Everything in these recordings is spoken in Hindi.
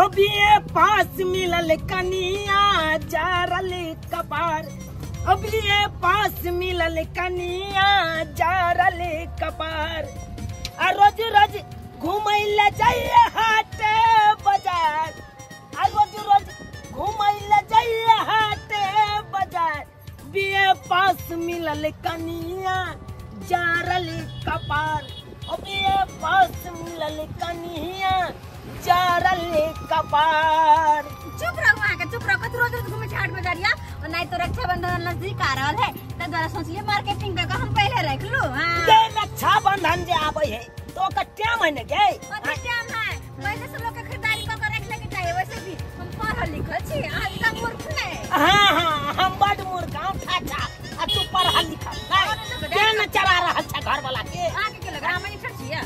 अभी ये पास मिलल कनिया जारल कपार, अभी ये पास मिलल कनिया जारल कपार। रोज रोज घूमैले जाइए हाट बाजार, रोज रोज घूमैले जाइए हाट बाजार। बीए पास मिलल कनिया जारल कपार, बीए पास मिलल कनिया जारल कपार। चुप रहो वहाँ के, चुप रहो। रोज रोज घूमे हाट बाजारिया और नहीं तो रक्षाबंधन नजदीक आ रहा है तो जरा सोचिए मार्केटिंग का हम पहले रख लो। ये रक्षाबंधन जे आवे है तो का क्या महीने के टाइम है, पहले से लोग के खरीदारी कर रख लेके चाहिए। वैसे भी हम पढ़ल लिखल छी, आज तक मूर्ख नहीं। हां हम बड़ मूर्ख हम ठाठा आ तू पढ़ल लिखल के न चला रहल छ घर वाला के आगे के लगा हम नहीं छिया।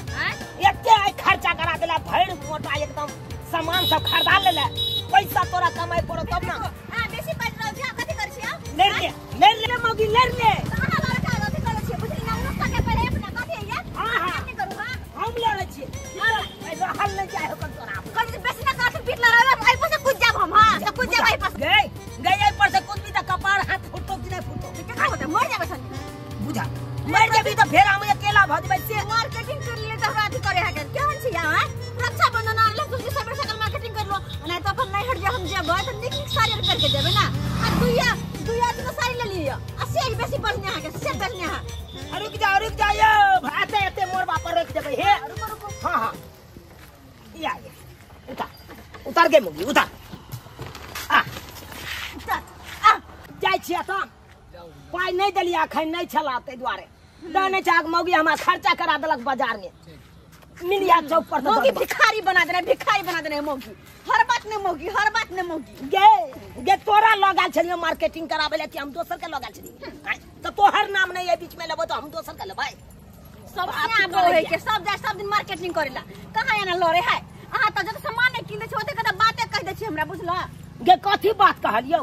एते खर्चा करा देला भैर मोटा एकदम सामान सब खरीदा लेला, पैसा तोरा कमाई पड़ो तब ना। हां बेसी पैसा रहो जा कथि कर छिया ले ले मौगी ले ले कहां लगा का कथि कर छिया बुझली ना उन का पहले अपना कथि है यार। हां नहीं करू। हां हम ले ले छी पैसा हल नहीं जाए हो तोरा कथि बेसी ना काठ पीट ला रहा आई पर से कूद जाब हम। हां तो कूद जाब आई पर गई पर से कूद भी त कपार हाथ फुटो कि नहीं फुटो क्या होता मर जाबे सन बुझा मर जेबी तो फेर हम अकेला भ जेबै से मार्केटिंग कर लिए तो हमरा अथि करे है के केहन छी यार। रक्षाबंधन आ लग तुझे सब सकल मार्केटिंग कर लो नहीं तो अपन नहीं हट जा हम जेबै तो निक निक साड़ी करके जेबै ना। आ दुइया तो साड़ी ले लियो आ से बेसी बढ़िया है के से बढ़िया है। रुक जा यो भाते एते मोर बापर रख देबै हे। रुको। हां हां या उतार के मुगी उतार जाय छिया त पाई नहीं देलिया अखन नहीं छला तै दुआरे दाने चाक मौगी हमरा खर्चा करा देलक बाजार में मिलिया चौक पर मौगी भिखारी बना देने मौगी हर बात ने मौगी गे तोरा लगाल छलियो मार्केटिंग कराबे ले हम दोसर के लगाल छलियो तो तोहर नाम नहीं है बीच में लेबो तो हम दोसर के लेबै। सब आबो है के सब दिन मार्केटिंग करेला कहां एना लरे है। अहां त जब सामान नहीं किने छ ओते कदा बाते कह दे छी हमरा बुझलो। गे कथि बात कहलियो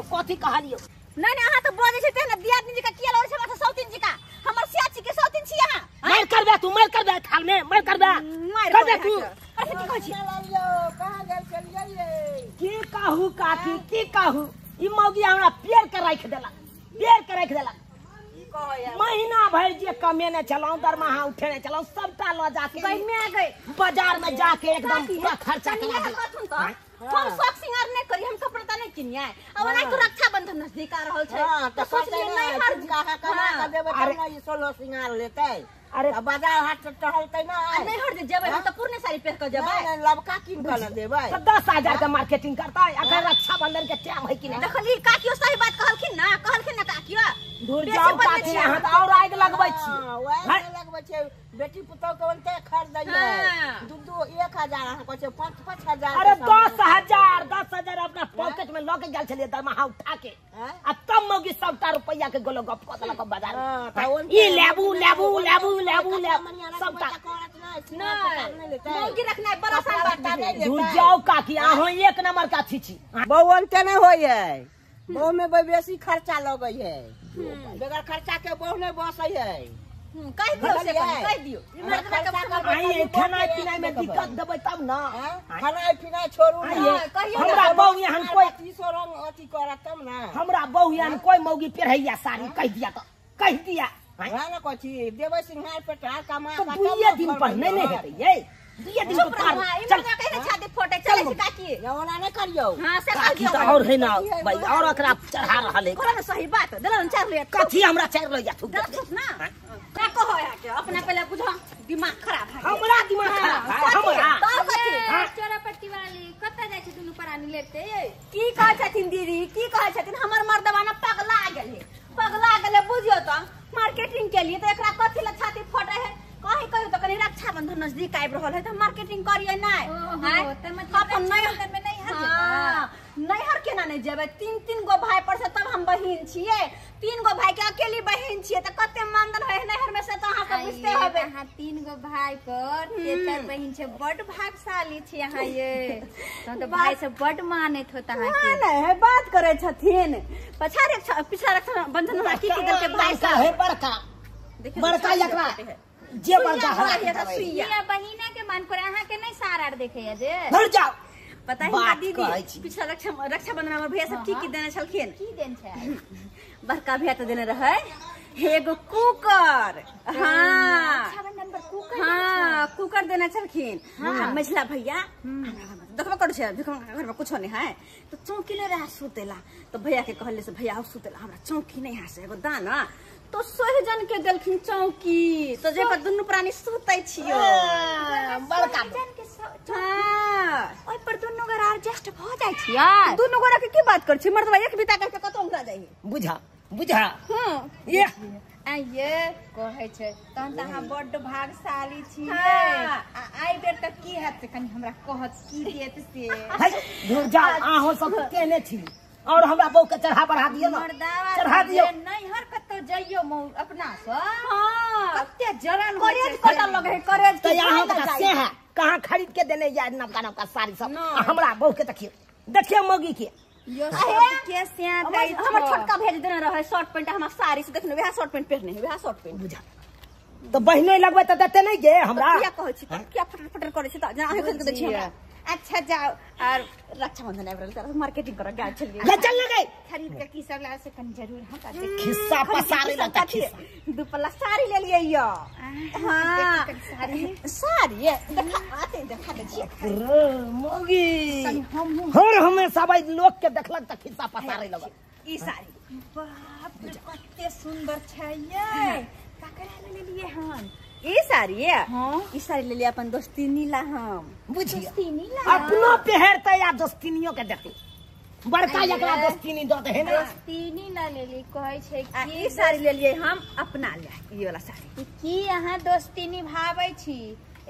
नहीं अहां त बोले छै तेना दियादनी जी का किया लरे छै सौतीन जी का हमर सियाची के सौतीन छी अहां। मार कर दे थाल में मार कर दे तू अरे की कहै छी कहां गेल चलिए की कहू काकी की कहू ई मौगी हमरा पेड़ के राख देला ई कहै महीना भर जे कमेने चलाऊ दरमाहा उठेने चलाऊ सबटा ल जाके बाजार में जाके एकदम पूरा खर्चा करा दे। हम शौक सिंगार नहीं करी हम कपड़ा त नहीं किनिया अब नहीं तो रक्षाबंधन नजदीक आ रहल छै। हां त सोचलिए नहीं हर कहा कमा देबे त ना ई सोलो सिंगार लेतै। अरे बाजार हाट टहलतै ना नहीं हट जेबै हम त पूर्ण साड़ी पहन के जेबै नहीं लबका किन के न देबै त 10,000 के मार्केटिंग करतै अगर रक्षाबंधन के टाइम है कि नहीं। देखली काकियो सही बात कहलखिन ना काकियो दूर जाओ काकी यहां त और आग लगबै छी ओए लगबै छै बेटी पुतौ के ओनते खरीदैयै दू 1,000 अहाँ कहै छै 5,000। अरे 10,000 अपना पॉकेट में लऽ के गेल छलिए दरमाहा उठा के आ तब मौगी सबटा रुपैया के गोलो गप कऽ देलक बाजार में ई लेबू सबटा मौगी रखना बड़ा सा बात है। दूर जाओ काकी अहाँ एक नंबर का छी बहुन ते नहीं होय है बहु में बेसी खर्चा लगै है बगैर खर्चा के बहु नहीं बसै है। कह दियो आई खाना पीना में दिक्कत देबै तब ना खाना पीना छोड़ू हमरा बहु यहाँ कोई 30 रंग अथी करत तब ना हमरा बहु यहाँ कोई मौगी पेरहैया साड़ी कह दिया है ना कथि देबै सिंगार पेटार कमा तो 2 दिन पर नहीं हेतै ये 2 दिन पर चल कहने छाती फोटे चले छी काकी जवाना नहीं करियो। हां से काकी तो और है ना भाई और एकरा चढ़ा रहल है कोना सही बात देलन 4 ले कथि हमरा 4 ले जा थुक ना का कहो है के अपना पहले बुझो दिमाग खराब है हमरा दिमाग खराब है हमरा तो कथि चोरापट्टी वाली कत्ता जाय छै दुनु परानी लेते की कहै छथिन दीदी की कहै छथिन हमर मर्दवा ना पगला गेल बुझियो त मार्केटिंग के लिए तो एकरा कथि ल छाती फोटे है कहीं तो कहीं रक्षाबंधन नजदीक आबि रहल है तो मार्केटिंग करिए अपन नैहर केना नहीं जेबै 3 गो भाई पर से तब हम बहिन छिए 3 गो भाई के अकेली बहिन छिए तो कते मानदन है नैहर में से तो अहाँ सब बुझते होबे। हां 3 गो भाई पर तेतर बहिन छै बड भागशाली छी अहाँ ये तो भाई से बड मानत होता है नहीं है बात करे छथिन पछारे पिछला रक्षाबंधन में की देल के भाई का है बड़का एकरा जे बड़का ये बहिना के मान करे अहाँ के नहीं सारा देखे जे घर जाओ पता है बात दीदी कहै छी। पिछला रक्षाबंधन हमर भैया सब की देने छलखिन की देन छै बड़का भैया तो देने रहे एगो कुकर हाँ रक्षाबंधन पर कुकर हाँ कुकर देने छलखिन मझला भैया देखबो कर छै घर में कुछो नहीं है तो चौकी ले रहा सुतेला तो भैया के कहले से भैया सुतेला हमरा चौकी नहीं है से एगो दाना तो सोहजन के देलखिन चौकी तो जे पर दुनु प्राणी सुतै छियो बड़का हाँ ओइ पर दुनु गोरा एडजस्ट भ जाइ छियै दुनु गोरा के की बात कर छी मर्दवा एक बिता करके कतौ उड़ा जाई बुझा बुझा हां ये आइये कहै छै तहन त अहाँ बड्ड भागशाली छियै हाँ। आई बेर त की हैत कनी हमरा कहत की देत से है दूर जा आहो सब केने छी और हमरा बहू के चढ़ा बढ़ा दियो ना मर्दावा चढ़ा दियो नैहर कतौ जइयो मौ अपना स हां कते जलन करेज कटल लगे करेज तो यहाँ का से है कहाँ खरीद के देने या नवका साड़ी सब हमरा बहू के देखिए मौगी के यो सब के सिया दै हमर छोटका भेज देने रहे शॉर्ट पैंट हमरा साड़ी से देखने वह शॉर्ट पैंट पहने वह शॉर्ट पैंट बुझा तो बहिनो लगबे तो देते नहीं गे हमरा क्या कहै छी क्या फटर फटर करे छी त अहाँ के दै छी हमरा अच्छा जाओ और रक्षाबंधन आबि रहल त मार्केटिंग कर गाय चलिए ले चल लगे खरीद के की सब ला से कनी जरूर हम का खिस्सा पसारे लगता खिस्सा दुपल्ला साड़ी ले लिए यो हां साड़ी साड़ी देखा दे छी मौगी कनी हम हर हमेशा भाई लोग के देखलक त खिस्सा पसारे लगल ई साड़ी बाप रे कते सुंदर छै ये ककरा ले लिए हम ई साड़ी है हां ई साड़ी ले लिए अपन दोस्तिनी ला हम बुझिए दोस्तिनी ला अपनो पहरते या दोस्तिनियों के देते बड़का एकरा दोस्तिनी दो दे है ना दोस्तिनी ना ले ली कहै छै आ कि ई साड़ी ले लिए हम अपना ले ई वाला साड़ी की अहाँ दोस्ती निभाबै छी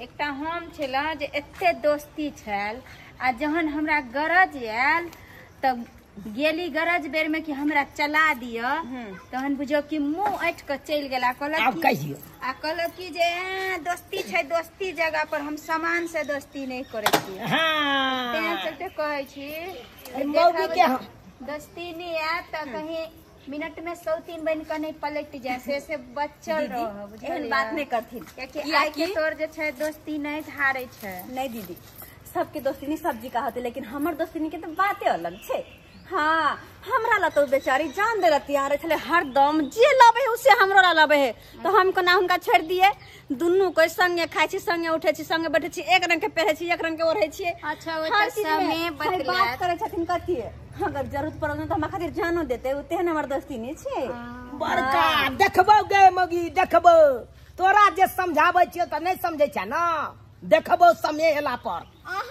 एकटा हम छला जे एते दोस्ती छल आ जहन हमरा गरज आयल तब गेली गरज बेर में कि हमरा चला दिया तहन बुझो कि मुंह ऐठ के चल गेला अब कहियो आ कहलो कि जे दोस्ती छै दोस्ती जगह पर हम सामान से दोस्ती नहीं करे छी हां तें चलते कहै छी मौगी के दोस्ती नहीं आयत त कहीं मिनट में 103 बन के नहीं पलट जाए से बच्चल रह एहन बात नहीं करथिन कि आई के तोर जे छै दोस्ती नहीं धारे छै नहीं दीदी सबके दोस्तिनी सब्जी का होते लेकिन हमर दोस्तिनी के तो बातें अलग छे हाँ हमरा ला तो बेचारी जान दे रहती आ रहे हरदम जे लबे उसे हमरो ला लबे है तो हम कोना हुनका छोड़ दिए दुनू कोई संगे खाइ छी संगे उठे छी संगे बैठे छी एक रंग के पहरे छी एक रंग के ओढ़े छी अच्छा ओते समय बदला बात करे छथिन कथी अगर जरूरत पड़ल तो हमरा खातिर जानो देते उते है हमर दोस्तिनी छे बड़का देखबो गे मौगी देखबो तोरा जे समझाबै छियो त नहीं समझै छ ना देखबो समय एला पर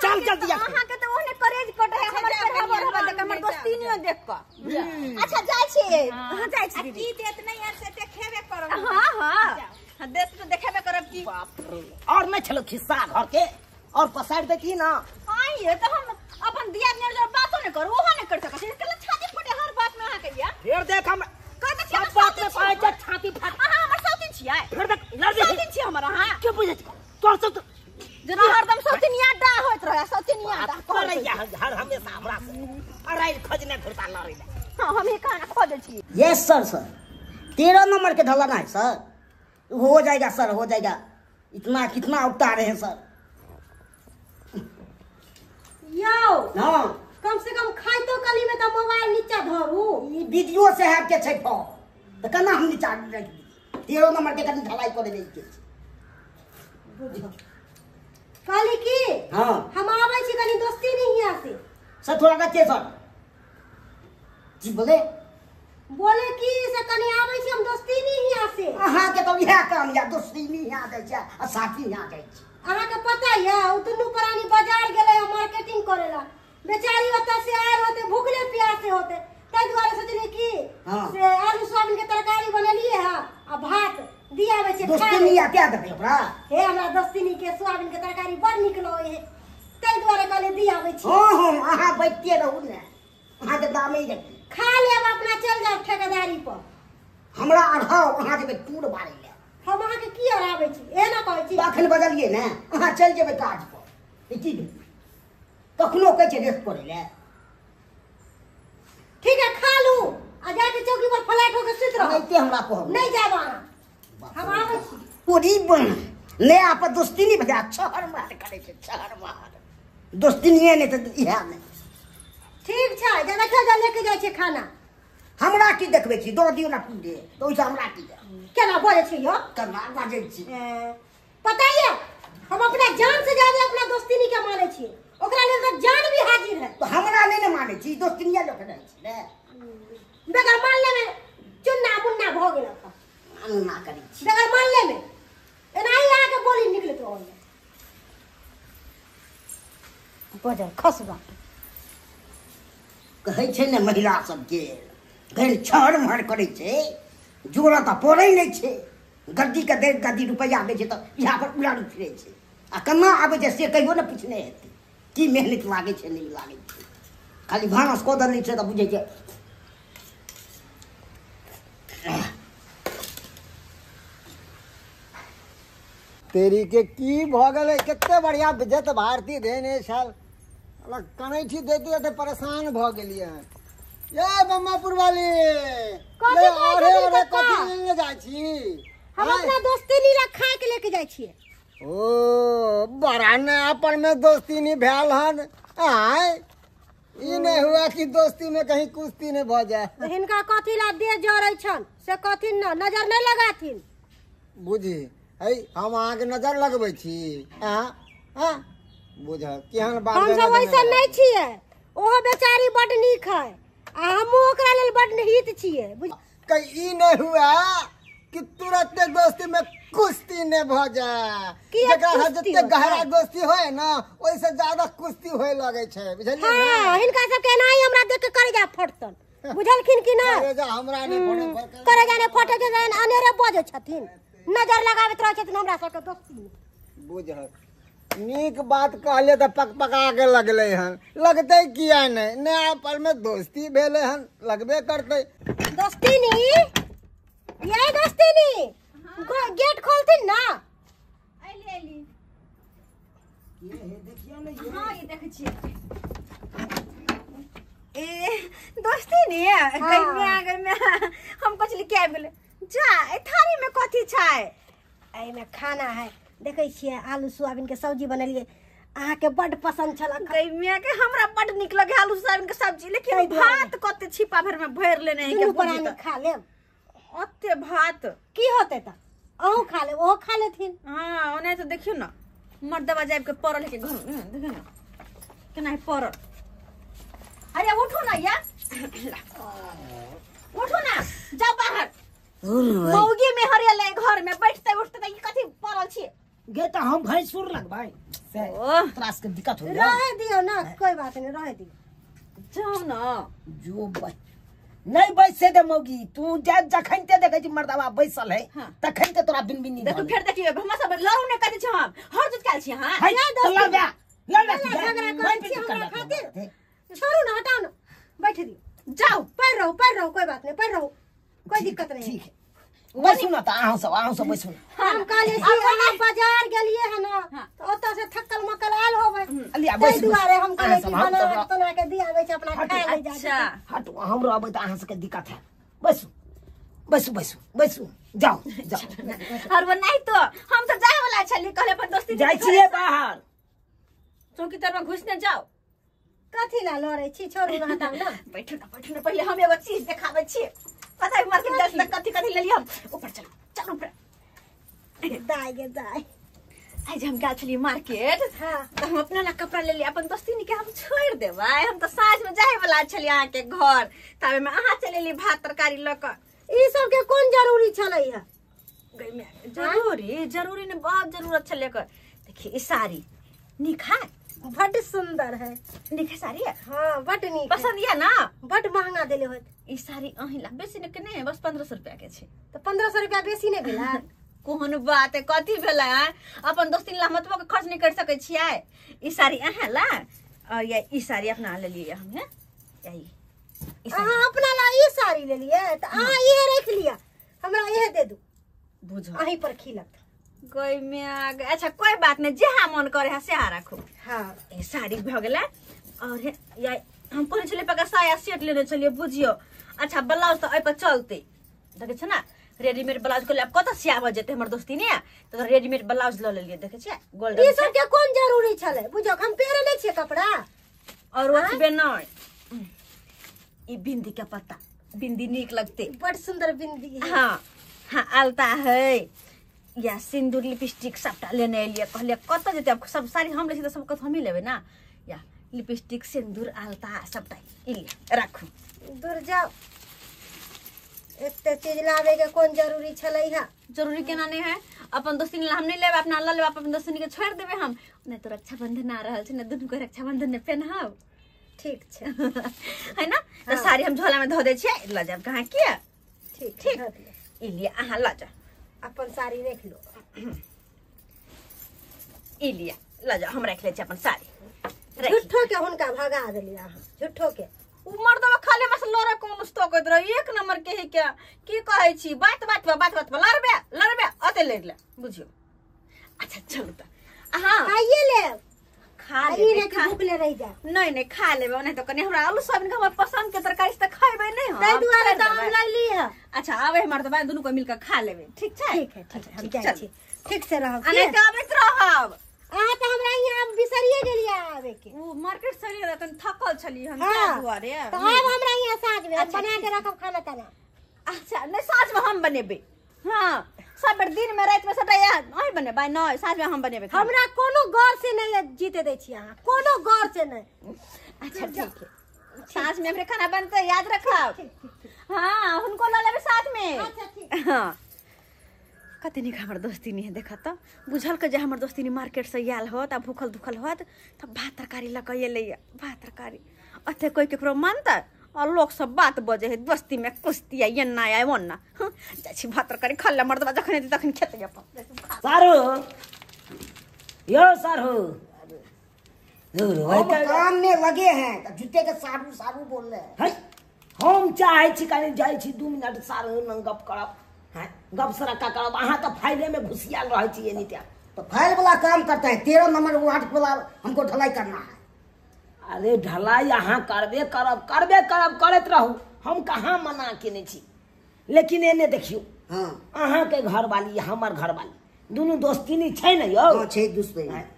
चल जल्दी अहाँ के तो ओहने करेज कटे है हमर पर देख हमर दोस्तिनियो देख क अच्छा जाय छी हां जाय छी दीदी की देत नहीं यार से देखेबे करब हां हां देख तो देखेबे करब की बाप रे और नहीं चलो खिस्सा घर के और पसार देती ना आइए तो हम अपन दिया ने जो बातो नहीं करू ओहो नहीं कर सकै छी कल छाती फटे हर बात में अहाँ कहिया फिर देख हम कहते छी सब बात में पाए जा छाती फट अहाँ हमर सौतिन छियै फिर देख लड़ दे सौतिन छी हमर अहाँ के बुझे तोर सब जना हरदम सौतिनिया डा होत रहे सौतिनिया डा करे या हर हमेशा हमरा से अरे खजने घुरता लड़े हां हम ही कहां खोजै छी यस सर 13 नंबर के ढलाना है सर हो जाएगा सर हो जाएगा इतना कितना उगता रहे हैं सर यो हां कम से कम खाई तो कली में तो मोबाइल नीचे धरू ई वीडियो से है के छै फो त कना हम नीचा रख दी 13 नंबर के कनी ढलाई करे दे के बुझो काली की हां हम आबै छी कनी दोस्ती नहीं हिया से सर थोड़ा कच्चे सर जी बोले की से कनी आबै छी हम दोस्ती नहीं हिया से अहाँ के तो यह काम या दोस्ती नहीं यहाँ दै छै आ साथी यहाँ दै छै अहाँ के पता है उ दुनू प्राणी बाजार गेले मार्केटिंग करेला बेचारी ओता से आयल होते भूखले प्यासे होते तै दुआरे सोचली की से आलू सोयाबीन के तरकारी बनेलिए है आ भात दियावे छै दोस्ती नहीं आ क्या देबे ओकरा हे हमरा दोस्तिनी के सोयाबीन के तरकारी बड़ निक लगे है तै दुआरे कहले दियावे छी हां हां अहाँ बैठते रहू ने अहाँ के दामे ही खा लेब अपना चल जाब ठेकेदारी पर हमरा अढ़ाव अहाँ जेबै टूर मारै ले हम अहाँ के की अराबै छी एना कहै छी अखन बदलिए ने अहाँ चल जेबै काज पर की कखनो कहै छै रेस्ट करे ले ठीक है खा लू आ जाके चौकी पर फ्लैट होके सुत रहो नहीं हमरा कहब नहीं जाब अहाँ हम आबै छी पूरी बन ले आप दोस्ती नहीं बजा छहर मार करे छै छहर मार दोस्ती नहीं है नहीं तो इहा नहीं ठीक छै जरा के जा लेके जाय छै खाना हमरा की देखबे छी दो दियो ना पूरे तो ओइसे हमरा की केना बोले छी यो करना बाजे छी पता है हम अपना जान से ज्यादा अपना दोस्ती नहीं के माने छी ओकरा लेल तो जान भी हाजिर है तो हमरा नहीं ना माने छी दोस्ती नहीं लोग रहे छी ने बेगर मान ले में चुन्ना मुन्ना भ गेल अनुना करी छी बेगर मान ले में एनाही आके बोली निकलत हो बजर खसबा कहै छै ने महिला सबके घर छहर महर करे छै जोड़ा तो पड़े नहीं छै गद्दी के दे गद्दी रुपया दे छै तो यहाँ पर उड़ाड़ फिरे छै आ केना आबे छै से कहियो ने पूछने हेतै की मेहनत लागे छै नहीं लागे छै खाली भानस कोदर नहीं छै तो बुझे छै तेरी के की भ गेलै कते बढ़िया विजय भारती देने साल अलग कनैठी देती तो परेशान भ गेलिए ये बम्मापुर वाली कथी अरे अरे कथी लेने जाइ छी हम अपना दोस्ती नीला खा के लेके जाय छिए ओ बड़ा नयापन में दोस्ती नहीं भेल हन आय ई नहीं हुआ कि दोस्ती में कहीं कुश्ती नहीं भ जाए हिनका कथी ला दे जरै छन से कथी न नजर नहीं लगाथिन बुझी है हम अहाँ के नजर लगबै छी हां हां बुझ केहन बात हम सब वैसे नहीं छिए ओहो बेचारी बड नीक है आ हम ओकरा लेल बड हित छिए कहीं ई नहीं हुआ कि तुरंत दोस्ती में कुश्ती ने भ जाए जकरा जते गहरा दोस्ती होय ना ओइसे ज्यादा कुश्ती होय लगे छै बुझलियै हां हिनका सब के नाही हमरा देख के करे जा फटतन बुझलखिन कि ना अरे जा हमरा ने फोटो करे जाने फोटो के अनेरे बजे छथिन नजर लगाबैत रह छथिन हमरा सब के दोस्ती बुझ नीक बात कहले तो पकपका के लगले हन लगते किया नहीं नया पर में दोस्ती भेले हन लगबे करते दोस्ती नी ये दोस्ती नी गेट खोलथिन ना आइली आइली ये देखियो ने हां ये देख छी ए दोस्ती नी कहीं में आ गई में हम कुछ लेके आ गेले जा ए थारी में कथी छै एई में खाना है देखे छिए आलू सोयाबीन के सब्जी बनलिए अहाँ के बड पसंद छला गैमिया के हमरा बड निक लगे आलू सोयाबीन के सब्जी लेकिन भात कते छिपा भर में भर लेने है के बुझी त खा लेम ओते भात की होते त अहू खा ले ओहो खा लेथिन हां ओने तो देखियो ना मर्दवा जाब के परल के घर में देखियो ना केना है परल अरे उठो ना या उठो ना जा बाहर मौगी में हरियल घर में बैठते उठते त कथी परल छी गे त हम भैंसुर लगबै से त्रास के दिक्कत हो रह दियो ना कोई बात नहीं रह दियो जाओ ना जो नहीं बैसे दे मौगी तू जखन ते देखे छी मर्दवा बैसल है तखन ते तोरा बिन बिन नहीं देखो फिर देखिए हम सब लड़ू ने कदे छ हम हर चीज काल छी हां है लड़ झगड़ा खातिर छोड़ू ना हटाओ ना बैठ दियो जाओ पैर रहो कोई बात नहीं पैर रहो कोई दिक्कत नहीं ठीक है बैसू ना त अहाँ सब बैसू हम काले छी हम बाजार गेलिए है ना तो ओता से थक्कल मक्कल आल होबे अलिया ताहि बैसू दुआरे हम काले छी बना के दियावे छै अपना खाए ले जा अच्छा हटू हम रहबै त अहाँ सबके दिक्कत है बैसू जाओ और वो नहीं तो हम तो जाए वाला छली कहले पर दोस्ती जाइ छिए बाहर चौकी तर में घुसने जाओ कथी ला लड़े छी छोड़ू ना हटाओ ना बैठो ना पहले हम एगो चीज दिखावे छी पता है मार्केट दस तक कथी ले लिया हम ऊपर चलो ऊपर दाई आज हम गए छली मार्केट हां तो हम अपना ना कपड़ा ले लिया अपन दोस्ती ने के हम छोड़ देबै हम तो साँझ में जाए वाला छली अहाँ के घर तबे में अहाँ चले ली भात तरकारी लक ई सब के कोन जरूरी छलै है गई में जरूरी ने बहुत जरूरत छले कर देखिए ई साड़ी निक है बड़ सुंदर है निक है साड़ी है हां बड़ नीक पसंद है ना बड़ महंगा देले होत ई साड़ी अहिला बेसी ने के नहीं बस 1500 रुपया के छै तो 1500 रुपया बेसी नहीं भेला कोहन बात है कथी भेला है अपन दोस्ती ला मतबो के खर्च नहीं कर सके छियै ई साड़ी अहेला और ये ई साड़ी अपना ले लिए हम है यही अहाँ अपना ला ई साड़ी ले लिए तो अहाँ ये रख लिया हमरा ये दे दू बुझो अहीं पर खिलत कोई में आ गए अच्छा कोई बात नहीं जेहा मन करे है से राखो हां ए साड़ी भ गेला और या हम पर चले पका साया सेट लेने चलिए बुझियो अच्छा ब्लाउज तो ए पर चलते देखे छ ना रेडीमेड ब्लाउज को लेब कत सियाब जेते हमर दोस्ती ने तो रेडीमेड ब्लाउज ल लेलिए देखे छै गोल्ड ई सब के कोन जरूरी छले बुझो हम पेरे नै छियै कपड़ा और ओतबे नै ई बिंदी के पत्ता बिंदी नीक लगते बड़ सुंदर बिंदी है हाँ हाँ आलता है या सिंदूर लिपस्टिक सबटा लेने एलिए कहलिए कत जेते अब सब सारी हम ले छी त सब कत हम ही लेबे ना या लिपस्टिक सिंदूर आलता सबटा इले राखू दूर जाओ एते चीज लावे के कोन जरूरी छले है जरूरी केना नहीं है अपन दोस्ती ने हम नहीं लेबे अपना ल लेबे अपन दोस्ती के छोड़ देबे हम नहीं तो रक्षाबंधन आ रहल छै ने दुनू के रक्षाबंधन ने पहनाब ठीक छै है ना तो साड़ी हम झोला में धो दे छियै ल जाब कहां किया ठीक ठीक इलिए अहाँ ल जा अपन साड़ी देख लो इलिए ल जा हम रख ले छी अपन साड़ी झूठो के हुनका भगा देलिए अहाँ झूठो के उ मर्दवा खाली मस लरे कोन उस्तो कहत रह एक नंबर के है क्या की कहै छी बात लड़बे अते ले ले बुझियो अच्छा चलू त अहाँ आइए ले खा आई ले रे के भूख ले रह जा नहीं खा लेबे नहीं तो कने हमरा आलू सोयाबीन के हमर पसंद के तरकारी से खाइबे नहीं हम ताई दुआरे त हम लै ली है अच्छा आवे हमर दबा दुनू को मिलकर खा लेबे ठीक छै ठीक है हम जाय छी ठीक से रहब अने आबैत रहब अहाँ त हमरा यहाँ बिसरिए गेलिए आवे के उ मार्केट चली रह तन थकल छली हम हाँ, त्या दुआरे तो अब हमरा यहाँ साँझ में अच्छा, बना के रखब खाना ताना अच्छा नहीं साँझ में हम बनेबे हाँ सब दिन में रात में सबटा नहीं बनेबे नहीं साँझ में हम बनेबे हमरा कोनो गौर से नहीं जीते दै छी अहाँ कोनो गौर से नहीं अच्छा ठीक है साँझ में हमरे खाना बनते याद रखब हाँ उनको ला लेबे साथ में अच्छा ठीक हाँ कते निक हमर दोस्ती नहीं है देखा तो बुझल के जे हमर दोस्ती नहीं मार्केट से आयल होत आ भूखल दुखल होत तब भात तरकारी लके एले भात तरकारी अथे कोई केकरो मानता और लोग सब बात बजे है दोस्ती में कुश्ती है ना आय वन्ना जाय छी भात तरकारी खा ले मर्दवा जखने दी तखन खेते अपन सारू यो सारू दूर हम काम में लगे हैं तो जुटे के सारू सारू बोल रहे हैं है हम चाहे छी कनी जाय छी 2 मिनट सारू न गप करब हैं गप सरक्का करब अहाँ तो फाइले में घुसियाल रहै छी एनी त्या तो फाइल वाला काम करता है 13 नंबर वार्ड वाला हमको ढलाई करना है अरे ढलाई अहाँ करबे करब करत रहू हम कहाँ मना केने छी लेकिन एने देखियो हाँ अहाँ के घर वाली हमर घर वाली दुनू दोस्ती नहीं छै न यो हाँ छे दूसरे हैं?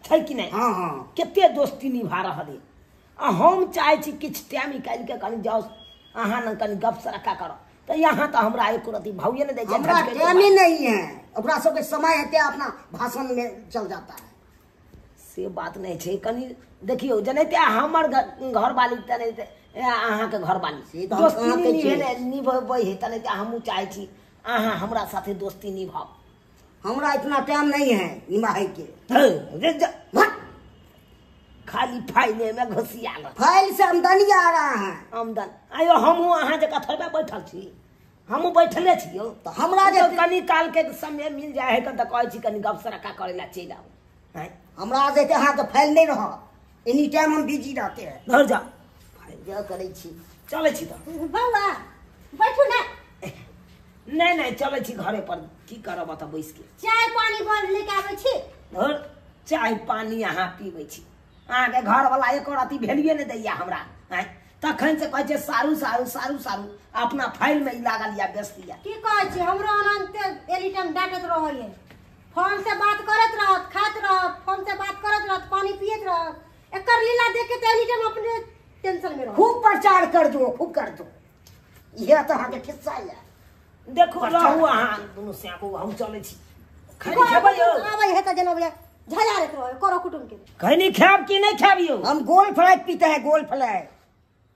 छै कि नहीं हाँ हाँ केते दोस्ती निभा रहल है आ हम चाहे छी किछ टाइम निकाल के कनी जाओ अहाँ न कनी गप सरक्का करो तो यहाँ तो हमरा एक रति भाउये ने दै छै हमरा टाइम ही नहीं है ओकरा सब के समय है अपना भाषण में चल जाता है से बात नहीं छै कनी देखियो जनैते हमर घर वाली तनैते अहाँ के घर वाली से तो हम कहाँ के छियै? निभबै है तनैते हमहू चाहे छी अहाँ हमरा साथे दोस्ती निभाओ हमरा इतना टाइम नहीं है निभाए के रे भट! खाली फाइले में घुसियाल फाइल से आमदनी आ रहा है आमदन आयो हमहू अहाँ जका थोड़बे बैठल छी हमहू बैठले छियो तो हमरा तो जे कनी काल के समय मिल जाए है त कहै छी कनी गप सरक्का करे ला चल आओ हैं हमरा जैसे अहाँ के फाइल नहीं रहा एनी टाइम हम बिजी रहते हैं धर जा फाइल जा करे छी चले छी त बौआ बैठू ना नहीं चले छी घरे पर की करब त बैस के चाय पानी बन लेके आबै छी धर चाय पानी अहाँ पीबै छी अहाँ के घर वाला एक रति भेलिए नहीं दैया हमरा हैं तखन से कहै छै सारू सारू सारू सारू अपना फाइल में ही लागल या व्यस्त या की कहै छी हमरो अनंत एनी टाइम डांटत रहै फोन से बात करत रहत खात रहत फोन से बात करत रहत पानी पियत रहत एकर लीला देख के त एनी टाइम अपने टेंशन में रह खूब प्रचार कर दो खूब कर दो यह तो अहाँ के खिस्सा है देखो रहू अहाँ दुनू से आबू हम चले छी खैनी खेबै यौ आबै है त जेना भैया झजारत रह करो कुटुम के खैनी खाब कि नहीं खाब यौ हम गोल फ्राई पीते हैं गोल फ्राई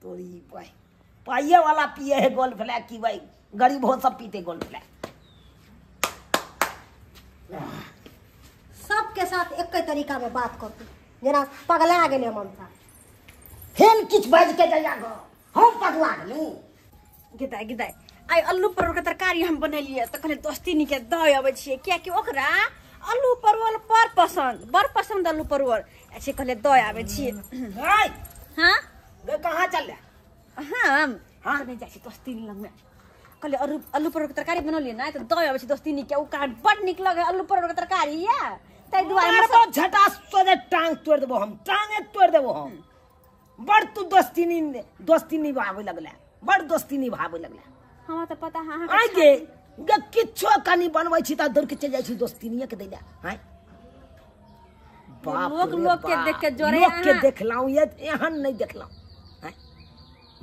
तोरी भाई पाइये वाला पिए है गोल फ्लैग की भाई गरीब हो सब पीते गोल फ्लैग सबके साथ एक तरीका में बात करते जेना पगला गेले ममता फेन किछ बाज के जाया गो हम पगला गेलू गिदाय गिदाय आई आलू परवल के तरकारी हम बनेलिए त कने दोस्ती नी के दय आबै छियै किया कि ओकरा आलू परवल बड़ पसंद आलू परवल ऐसे कने दय आबै छियै हाय हां गे कहां चल हम हां नहीं जाय छी दोस्ती नी लग में कले आलू परवल के तरकारी बनलिए ना त दय आबै छी दोस्ती नी के उ का बड़ निक लगे आलू परवल के तरकारी या तै दुआरे मारबो झटा सोजे टांग तोड़ देबो हम टांगे तोड़ देबो हम बड़ तू दोस्ती निभावे लगला बड़ दोस्ती निभावे लगला हमरा त पता हां आइ गे गे किछो कनी बनबै छी त दौड़ के चल जाइ छी दोस्तीनिए के दैला हैं बाप लोग के देख के जोरे लोग के देखलाऊ ये एहन नहीं देखलाऊ हैं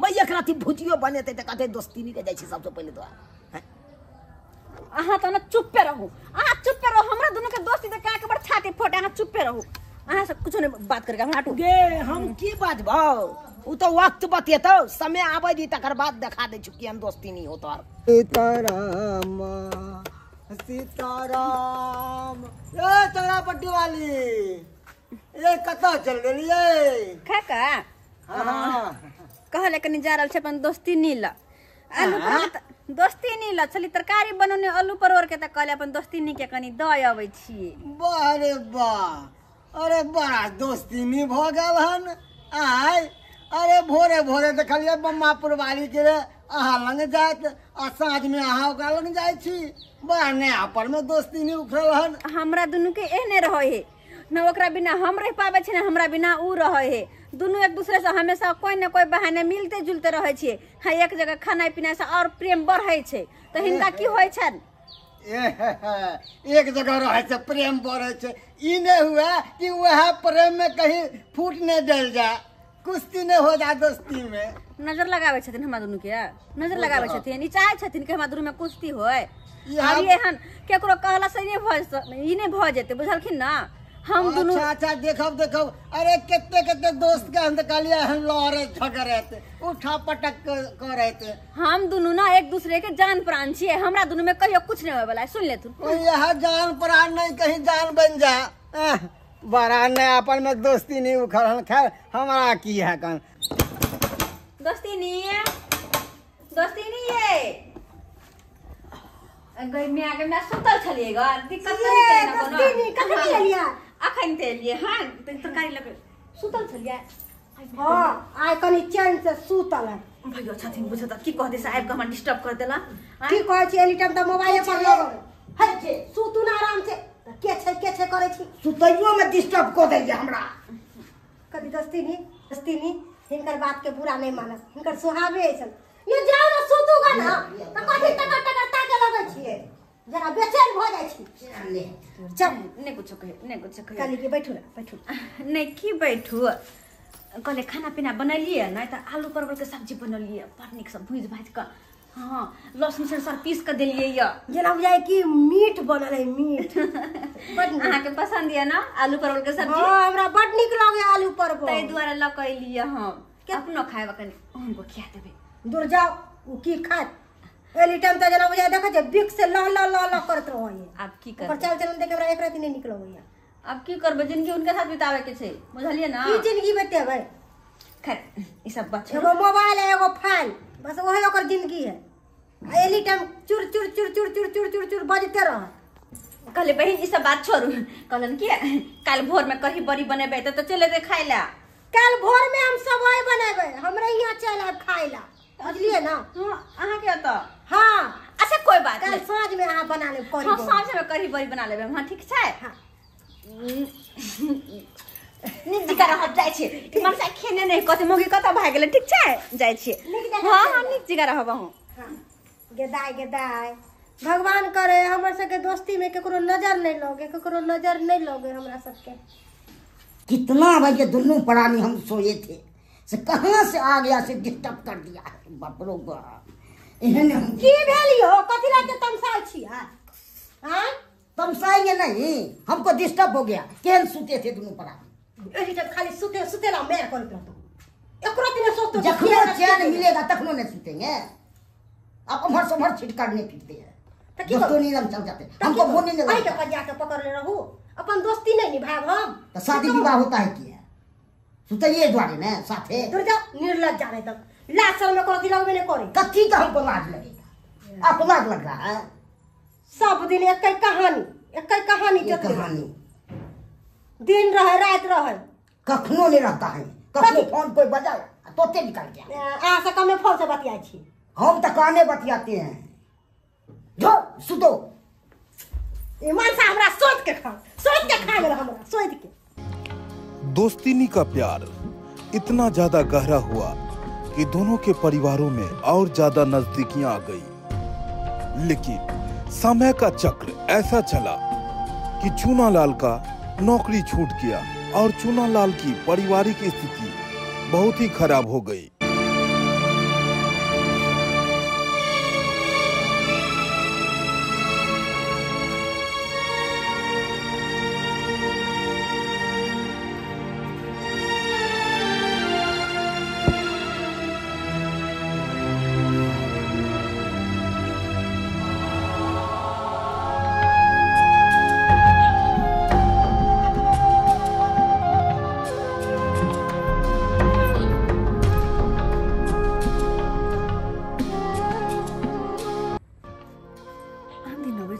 मैं एक राती भुजियो बनेते त कहते दोस्तीनी के जाइ छी सबसे पहले तो हैं अहाँ तो ना चुप्पे रहू अहाँ चुप्पे रहो हमरा दोनों के दोस्ती देख के बड़ छाती फोटे अहाँ चुप्पे रहू अहाँ से कुछ नहीं बात करके हम हटू गे हम की बात भाव उ तो वक्त बतेतो समय आबै दी तकर बाद देखा दे छु कि हम दोस्ती नहीं हो तोर सीताराम सीताराम ये चौरा पट्टी वाली ये कता चल गेली ये काका हां कहले कनी जा रहल छै अपन दोस्ती नील आलू पर दोस्ती नील छली तरकारी बनौने आलू परोर के त कहले अपन दोस्ती नी के कनी दय आबै छी वाह रे वाह अरे बड़ा दोस्ती नी भ गेल हन आय अरे भोरे भोरे देखलिए बम्मापुर वाली के अहाँ लंग जात आ साँझ में अहाँ ओकरा लंग जाय छी बड़ा नया पर में दोस्ती नी उखड़ल हन हमरा दुनू के एहने रहे है न ओकरा बिना हम रह पावे छी न हमरा बिना ऊ रहे है दुनू एक दूसरे से हमेशा कोई न कोई बहाने मिलते जुलते रहे छी हां एक जगह खाना पीना से और प्रेम बढ़ै छै त हिनका की होय छन एक जगह रहे से प्रेम बढ़े छै ई नहीं हुआ कि वह प्रेम में कहीं फूट नहीं जल जाए कुश्ती नहीं हो जाए दोस्ती में नजर लगावे छथिन हमरा दुनू के नजर लगावे छथिन ई चाहे छथिन कि हमरा दुनू में कुश्ती होय यहाँ- अब एहन केकरो कहला से ई नहीं भ जेते बुझलखिन ना हम दुनू अच्छा देखब देखब अरे कितने कितने दोस्त के हम कहलिए हम लड़े झगड़े थे उठा पटक करे थे हम दुनू ना एक दूसरे के जान प्राण छिए हमरा दुनू में कहियो कुछ नहीं होय वाला सुन ले तू यह जान प्राण नहीं कहीं जान बन जा बड़ा नया अपन में दोस्ती नहीं उखड़ खैर हमारा की है कन दोस्ती नहीं है आगे मैं सुतल छलिएगा दिक्कत नहीं करे ना कोनो दोस्ती नहीं कखन एलिया अखन ते एलिए हां तरकारी लगे सुतल छलिए हां आइ कनी चैन से सुतल है भइयो छथिन बुझत की कह दे साहब के हम डिस्टर्ब कर देला की कहै छी एनी टाइम त मोबाइल पर लगल है जे सुतू ना आराम से के छै करे छी सुतैयो में डिस्टर्ब कर दै हमरा कभी दोस्ती नहीं हिनकर बात के बुरा नहीं मानस हिनकर सुहावे ऐसन ये जाओ ना सुतूगा ना त कथि टका ताके लगै छिए जरा बेचैन भ जाय छी चल नहीं कुछ कहे काली के बैठू नहीं की बैठू कहले खाना पीना बनलिए ना त आलू परवल के सब्जी बनलिए बड़ निक सब भूज भाज के हां लहसुन सरसर पीस के देलिए या जेना बुझाय कि मीठ बनल है मीठ अहाँ के पसंद है ना आलू परवल के सब्जी हां हमरा बड़ निक लागे आलू परवल तै द्वारा लकैलिए हम अपनो खाएबा कनी हमको खिया देबे दूर जाओ उ की खात एली टाइम त जेना बुझाय देखै छै बिक से ल करत रहै अब की पर कर चल चल देखे हमरा एक रात नहीं निकलो भैया अब की करबे जिंदगी उनके साथ बितावे के छै बुझलिए ना की जिंदगी बतेबै खैर ई सब बात एगो मोबाइल है एगो फाइल बस वही ओकर जिंदगी है एली टाइम चुर चुर चुर चुर चुर चुर चुर चुर बजते रह कहले बहन ई सब बात छोड़ू कहलन कि काल भोर में कहीं बड़ी बनेबे तो चले दे खाइ ला कल भोर में हम सब वही बनेबे हमरे यहाँ चल आब खाइ ला बुझलिए ना हां अहाँ के त हां अच्छा कोई बात कल नहीं साँझ में अहाँ बना ले करी हां साँझ में कढ़ी बड़ी बना लेबे हां ठीक छै हाँ। निक जिगर हट जाय छै इमर से खेने नहीं कते मोगी कत भाग गेले ठीक छै जाय छी हां हां निक जिगर रहबो हाँ। गेदाय भगवान करे हमर सबके दोस्ती में केकरो नजर नहीं लगे हमरा सबके कितना बजे दोनों प्राणी हम सोए थे से कहाँ से आ गया से डिस्टर्ब कर दिया बाप रो बाप एहन हम की भेलियो कथि ला के तमसाई छी हां तमसाएंगे नहीं हमको डिस्टर्ब हो गया केन सुते थे दोनों प्राणी एही तक खाली सुतेला मेर करत रहतो एकरो दिन सोचतो जखनो चैन मिलेगा तखनो नहीं सुतेंगे आप उमर से उमर छिट करने फिरते हैं तो की दोस्तों नहीं चल जाते हमको बोलने नहीं भाई के लगता जाके पकड़ ले रहू अपन दोस्ती नहीं निभाब हम तो शादी विवाह होता है क्या सुतइए द्वारे ना साथे दूर जा निर्लज जाने तक लाचल में करती लगबे नहीं करे कथी का हमको लाज लगेगा आपको लाज लग रहा है सब दिन एक कहानी ये चलती कहानी दिन रहे रात रहे कखनो नहीं रहता है कखनो फोन कोई बजा तोते निकल गया आ से कमे फोन से बतियाई छी हम तो काने बतियाते हैं जो सुतो ईमान से हमरा सोच के खा गेल हमरा सोच के दोस्तीनी का प्यार इतना ज्यादा गहरा हुआ कि दोनों के परिवारों में और ज्यादा नजदीकियां आ गई। लेकिन समय का चक्र ऐसा चला कि चूनालाल का नौकरी छूट गया और चूनालाल की पारिवारिक स्थिति बहुत ही खराब हो गई।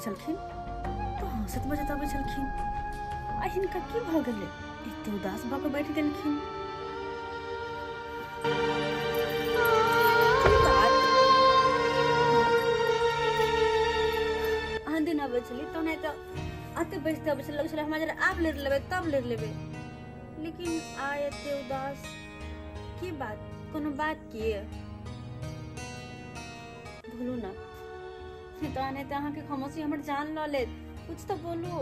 चलखिन तो हंसत बजत आबे चलखिन आ हिनका की भ गेलै एते उदास भ के बैठ गेलखिन। आन दिन आबे चली तो नहीं तो आते बैठते आबे चल लगे हम जरा आप ले लेबे तब ले लेबे, लेकिन आ एते उदास की बात कोनो बात की है बोलू ना तो आने तो अहाँ के खामोशी हमर जान ल ले, कुछ तो बोलू।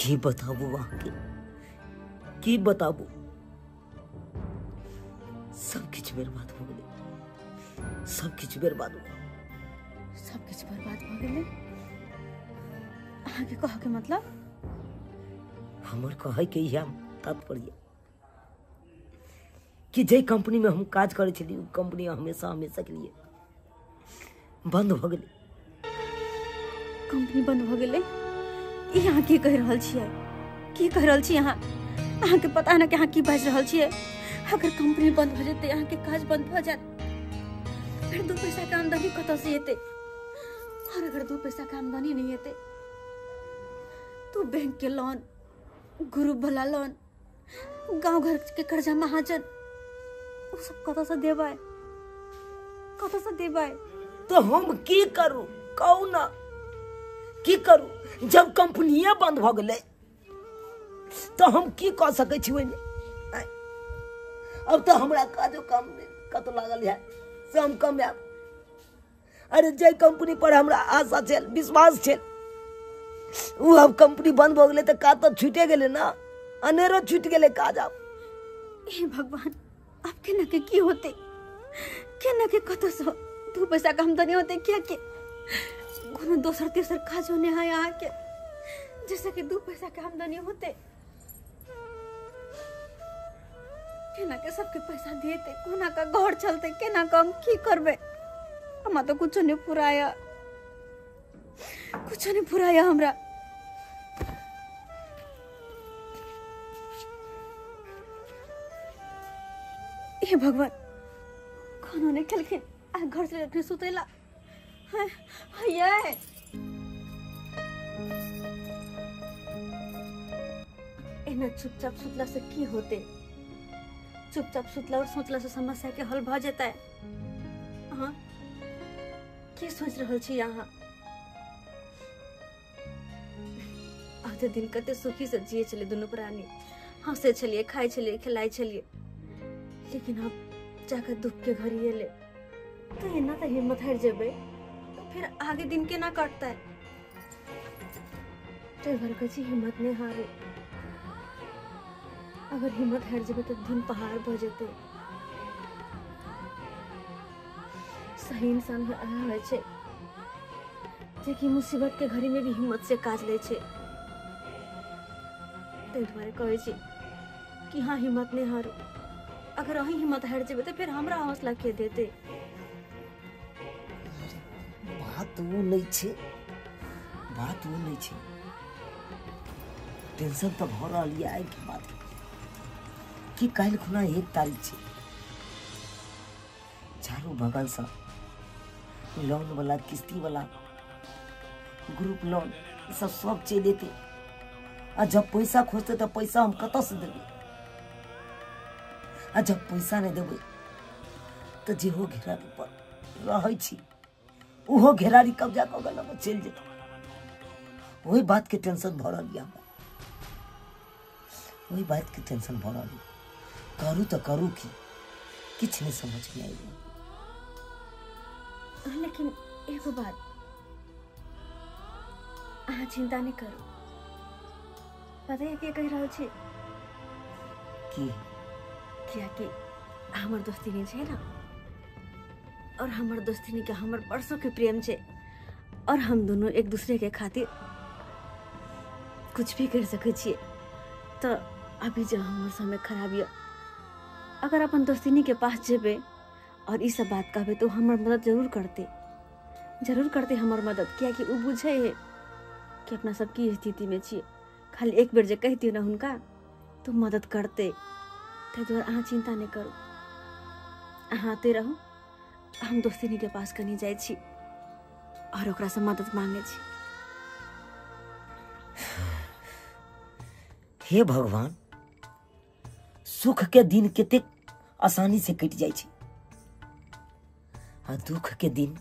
की बताबू वहाँ की बताबू, सब किछ बर्बाद हो गए, सब किछ बर्बाद हो गए, सब किछ बर्बाद हो गए। अहाँ के कह के मतलब हमर कहे के यह तात्पर्य कि जे कंपनी में हम काज करे छली उ कंपनी हमेशा हमेशा के लिए बंद हो गई। कंपनी बंद हो गई यहाँ की कह रहल छियै, की कह रहल छी यहाँ? अहाँ के पता ना कि अहाँ की बाज रहल छियै? अगर कंपनी बंद हो जाते यहाँ के काज बंद हो जात फिर दो पैसा के आमदनी कतौ से हेते, और अगर दो पैसा के आमदनी नहीं हेते तो बैंक के लोन, ग्रुप वाला लोन, गांव घर के कर्जा महाजन वो सब कतौ से देबै, कतौ से देबै? तो हम की करू कहू ना, की करू? जब कंपनिये बंद हो गए तो हम की कह सके छी ओइमे? अब तो हमरा काजो काम कतौ लागल है से हम कमाएब। अरे जे कंपनी पर हमरा आशा छल, विश्वास छल, वो अब कंपनी बंद हो गए तो का तो छूटे गए ना, अनेरो छूट गए काज। अब हे भगवान, अब केना के की होते, केना के कतो सो दो पैसा का आमदनी होते, क्या के कोनो दोसर तेसर काज होने है यहाँ के जैसे कि दो पैसा के आमदनी होते, केना के सबके पैसा देते, कोना का घर चलते, केना का हम की करबे? हम तो कुछ नहीं पुराया, कुछ नहीं पुराया हमरा। हे भगवान, कोनो ने खेलखिन आ घर से रखने सुतेला है ये एना चुपचाप सुतला से की होते? चुपचाप सुतला और सोचला से समस्या के हल भ जाता है। हाँ, की सोच रहल छी यहाँ? आधे दिन कते सुखी से जिए चले दोनों प्राणी, हंसे चलिए, खाए चलिए, खिलाए चलिए, लेकिन अब जाकर दुख के घर ये ले तो एना तो हिम्मत हार जेबे तो फिर आगे दिन के ना कटता है। तो घर कची हिम्मत नहीं हारे, अगर हिम्मत हार जेबे तो दिन पहाड़ भ जेते। सही इंसान है छे जे कि मुसीबत के घड़ी में भी हिम्मत से काज ले छे। तो द्वारे कहे छी कि हाँ, हिम्मत नहीं हारो। अगर अही हिम्मत हार जेबे तो फिर हमरा हौसला के देते। बात वो नहीं छे, बात वो नहीं छे, टेंशन तो भ रहल है के बात कि काल खुना 1 तारीख छे, चारों बगल से लोन वाला, किस्ती वाला, ग्रुप लोन सब चल देते। आ जब पैसा खोजते तो पैसा हम कत से देबे? आ जब पैसा नहीं देबे तो जेहो घेरारी पर रहे छी उहो घेरारी कब्जा क गला में चल जेत। वही बात के टेंशन भ रहल है। वही बात की टेंशन भर रही करूँ तो करूँ कि किछ नहीं समझ में आई। लेकिन एगो बात अहाँ चिंता नहीं करू। पता है के कह रहा छे कि क्या कि हमर दोस्ती नहीं छे ना, और हमर दोस्ती नहीं के हमर परसों के प्रेम छे, और हम दोनों एक दूसरे के खातिर कुछ भी कर सके छिए। तो अभी जो हमर समय खराब है, अगर अपन दोस्तिनी के पास जेबे और ई सब बात कहबे तो हमर मदद जरूर करते हमर मदद, क्या कि वो बुझे है कि अपना सबकी स्थिति में छिए। खाली एक बेर जे कहती ना हुनका तो मदद करते। ताहि दुआरे अहाँ चिंता नहीं करू, अहाँ आते रहू। हम दोस्तिनी के पास कनी जाय छी और ओकरा से मदद मांगे छी। हे भगवान, सुख के दिन केते आसानी से कट जाय छै आ दुख के दिन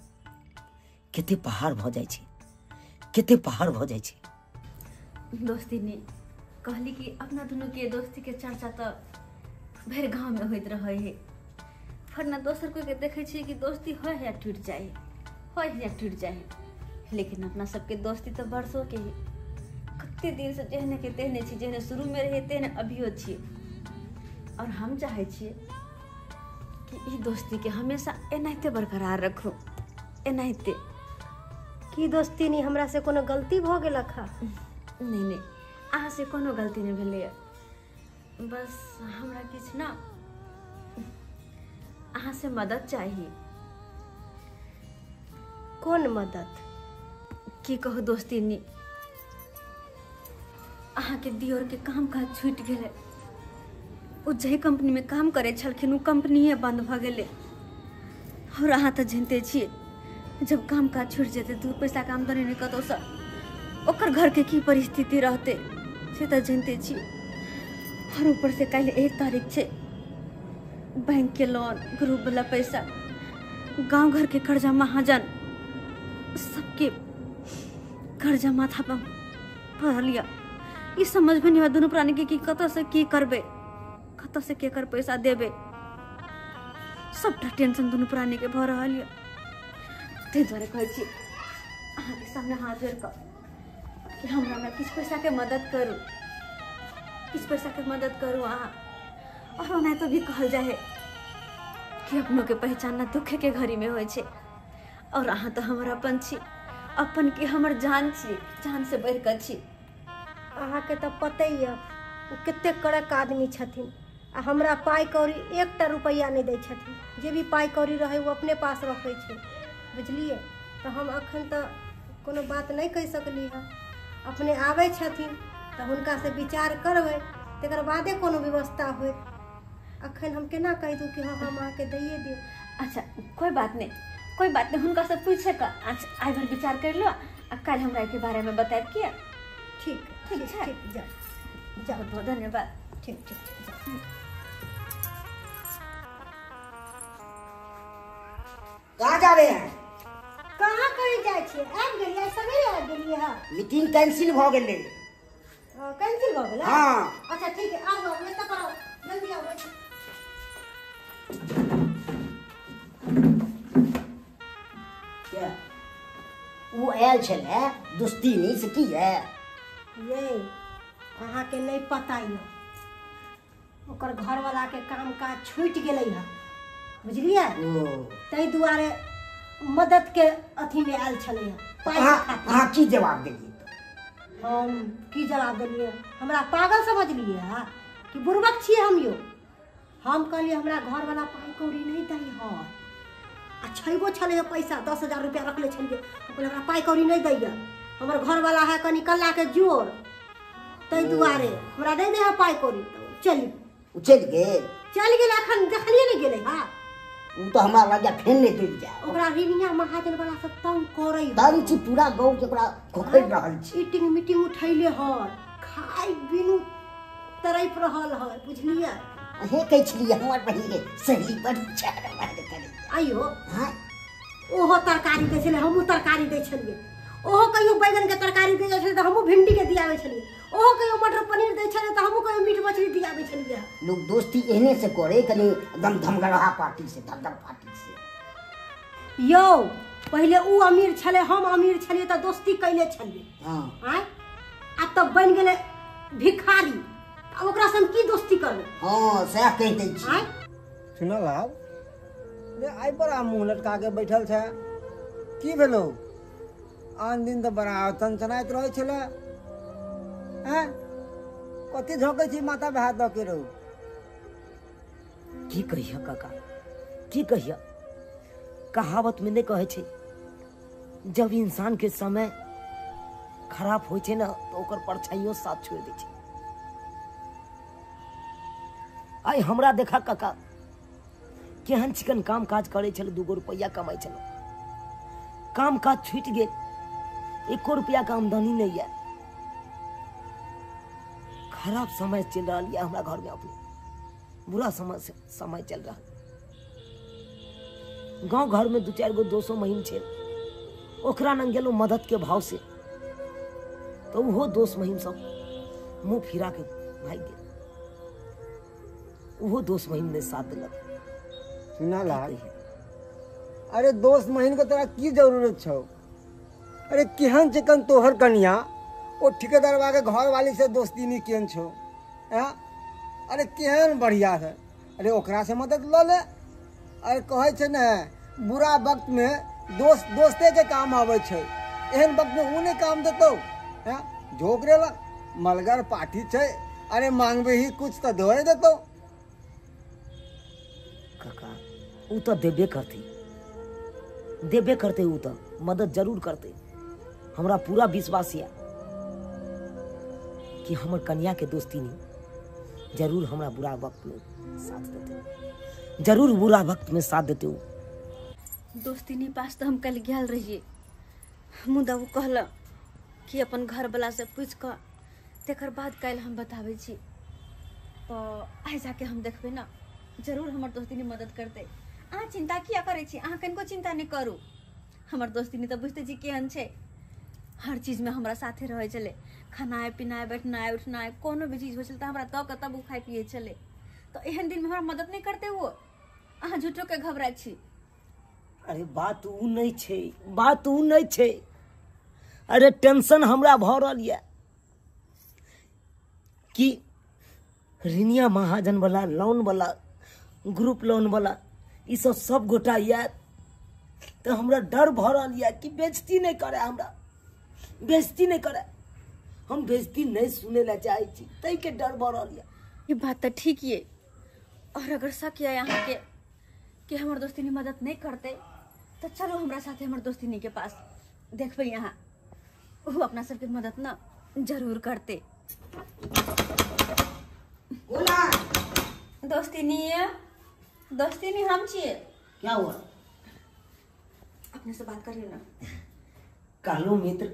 केते पहाड़ भ जाय छै, केते पहाड़ भ जाय छै। दोस्तिनी कहली कि अपना दोनों के दोस्ती के चर्चा तो भर गांव में होइत रहे है, फिर ना दोसर कोई के देखे छी कि दोस्ती होय है टूट जाए, होय है टूट जाए। लेकिन अपना सबके दोस्ती तो बरसों के है, कते दिन से जेहने के तेहने छी, जेहने शुरू में रहे तेहने अभियो छी। और हम चाहे छी कि ई दोस्ती के हमेशा एनाहिते बरकरार रखू, एनाहिते। की दोस्ती नहीं हमरा से कोनो गलती भ गेलक हा? नहीं अहाँ से कोनो गलती नहीं भेलै, बस हमरा किछ ना अहाँ से मदद चाहिए। कौन मदद? की कहो दोस्तिनी, अहाँ के दियोर के काम काज छूट गेले। ओ जे कंपनी में काम करे छलखिन, उ कंपनी बंद भ गेले। और अहाँ तो जानते छिए, जब काम काज छूट जेते, दू पैसा के आमदनी नहीं कतौ से, ओकर घर के की परिस्थिति रहते से तो जानते छिए। और ऊपर से कल 1 तारीख छे, बैंक के लोन, ग्रुप वाला पैसा, गांव घर के कर्जा, महाजन सबके कर्जा माथा पर भर लिया। ये समझ में नहीं दोनों प्राणी के कत से की करबे, कत से केकर पैसा देबे, सबटा टेंशन दोनों प्राणी के भर रहा है। ते द्वारे कहै छी अहाँ के सामने हाथ जोड़ कर कि हमरा में किछ पैसा के मदद करू, किछ पैसा के मदद करू अहाँ। और ओना तो भी कहल जाए है कि अपनों के पहचान ना दुखे के घड़ी में होय छे, और अहाँ तो हमर अपन छी, अपन की हमर जान छी, जान से बढ़ कर छी। अहाँ के तो पते ही है वो कितने कड़क आदमी छथिन, आ हमरा पाई कौड़ी 1 रुपया नहीं दै छथिन। जे भी पाई कौड़ी रहे वो अपने पास रखे छे, बुझलिए। तो हम अखन तो कोनो बात नहीं कह सकली है, अपने आवे छथिन तो हुनका से विचार करबे, तकर बादे कोनो व्यवस्था होय। अखन हम केना कह दूं कि हाँ हम आके दैए दियो। अच्छा कोई बात नहीं, हुनका से पूछे का आज भर विचार कर लो, आ कल हमरा के बारे में बताएब किया। ठीक ठीक है, जाओ बहुत धन्यवाद। ठीक जाओ। कहाँ जाबे हैं? कहाँ कहीं जाय छियै? आबि गेलियै, सवेरे आबि गेलियै हा। मीटिंग कैंसिल भ गेलै। कैंसिल भ गेलै? हाँ। अच्छा ठीक है, आओ नाश्ता करो, जल्दी आओ। क्या वो आयल छलै दोस्तिनी से की है? ये अहाँ के नहीं पता है, ओकर घर वाला के काम काज छूट गेलै है, बुझलिए। तै दुआरे मदद के अथी में आयल छलै है। अहाँ की जवाब देलियै? हम की जवाब देलियै? हमरा पागल समझलिए है कि बुर्बक छियै हम यो? हम कहलिए हमरा घर वाला पाई कौड़ी नहीं दै है, आ छेबो छलै है पैसा 10,000 रुपया रखले छलिए, कहलिए हमरा पाई कौड़ी नहीं दैया, हमर घर वाला है कनी कल्ला के जोर, तै दुआरे हमरा नहीं दे है पाई कौड़ी। चल गेल अखन देखलिए नहीं गेलै हा। उ तो हमरा लग फेन नहीं डूब जाए। ओकरा रिनिया महाजन वाला सब तंग करे, तंग छी, पूरा गांव के ओकरा खोखरि रहल छी। मीटिंग मीटिंग उठैले हर, खाई बिनु तरैप रहल है, बुझलिए। हे कहै छलिए हमर बहिन के सहेली बड़ चार बात करे। आइयो हां ओहो तरकारी दै छलै, हमहूँ तरकारी दै छलिए। ओहो कहियो बैगन के तरकारी दै छलै तो हमहूँ भिंडी के दियावे छलिए। ओहो कहियो मटर पनीर दै छले त हमहू कहियो मीट मछली दियाबै छलिए। लोग दोस्ती एहने से करे कनी एकदम धमगढ़ा पार्टी से, धमगढ़ पार्टी से। यो पहले ऊ अमीर छले हम अमीर छलिए त दोस्ती कैले छलिए। हां आय अब त बन गेले भिखारी, अब ओकरा से हम की दोस्ती करब? हां सह कह दै छी। आय सुनो लाल, रे आई बड़ा मुंह लटका के बैठल छै, की भेलो? आन दिन तो बड़ा तनचनाइत रहे छले, हैं? कथी झोंकै छी माथा पे हाथ दऽ के रहू? की कहिया काका, की कहिया? कहावत में नहीं कहे छे, जब इंसान के समय खराब हो छे ना तो ओकर परछाइयों साथ छोड़ दे छे। आई हमरा देखा काका केहन चिकन काम काज करे छल, 2 रुपया कमाई छल, काम काज छूट गेल, 1 रुपया का आमदनी नहीं है। खराब समय चल रहा है हमरा घर में, अपने बुरा समय चल रहा। गांव घर में 2-4 गो 200 महीन छे, ओकरा न गेलो मदद के भाव से तो वो 200 महीन सब मुंह फिरा के भाग गेल। वो 200 महीन ने साथ दिलक। सुना लाल, अरे दोस्त महीन को तोरा की जरूरत छौ? अरे केहन चिकन तोहर कनिया ओ ठेकेदारवा के घर वाली से दोस्ती नहीं केहन छौ? अरे केहन बढ़िया है, अरे ओकरा से मदद ल ले। अरे कहे छे ने बुरा वक्त में दोस्ते के काम आवे छे, एहन वक्त में ऊ नहीं काम देतो? झोकरे ला मलगर पाठी छे, अरे मांगबे ही कुछ तो दे देतो। काका ऊ तो देबे करते, ऊ तो मदद जरूर करते। हमरा पूरा विश्वास है कि हमर कन्या के दोस्ती नहीं जरूर हमरा बुरा वक्त में साथ देते, जरूर बुरा वक्त में साथ देते। ऊ दोस्ती नहीं पास तो हम कल गेल रहिए, मुदा वो कहला कि अपन घर वाला से पूछ कर तेकर बाद कल हम बतावे छी। तो आइ जाके हम देखबे ना, जरूर हमर दोस्ती ने मदद करते। अहाँ चिंता किया करे छी? अहाँ कनको चिंता नहीं करू, हमर दोस्ती ने तो बुझते छी केहन छे। हर चीज में हमरा साथे रहे चले, खानाए पिनाए बैठनाए उठनाए कोनो भी चीज हो चलता हमरा तो तब खाए पिए चले। तो एहन दिन में हमरा मदद नहीं करते वो, अहाँ झूठो के घबराए छी। अरे बात ऊ नहीं छे, बात ऊ नहीं छे। अरे टेंशन हमरा भ रहल है कि ऋणिया महाजन वाला, लोन वाला, ग्रुप लोन वाला ई सब गोटा यार, तो हमरा डर भ रहल है कि बेइज्जती नहीं करे, हमरा बेइज्जती नहीं करे। हम बेइज्जती नहीं सुने ला चाहे छी, तई के डर भ रहल है। ये बात तो ठीक है, और अगर शक है यहाँ के कि हमारे दोस्ती ने मदद नहीं करते तो चलो हमरा साथे हमारे दोस्ती नहीं के पास देखबे, यहाँ वो अपना सबके मदद ना जरूर करते। दोस्ती नहीं है, दोस्ती नहीं हम छिए। क्या हुआ? अपने से बात करियो ना। कहलो मित्र,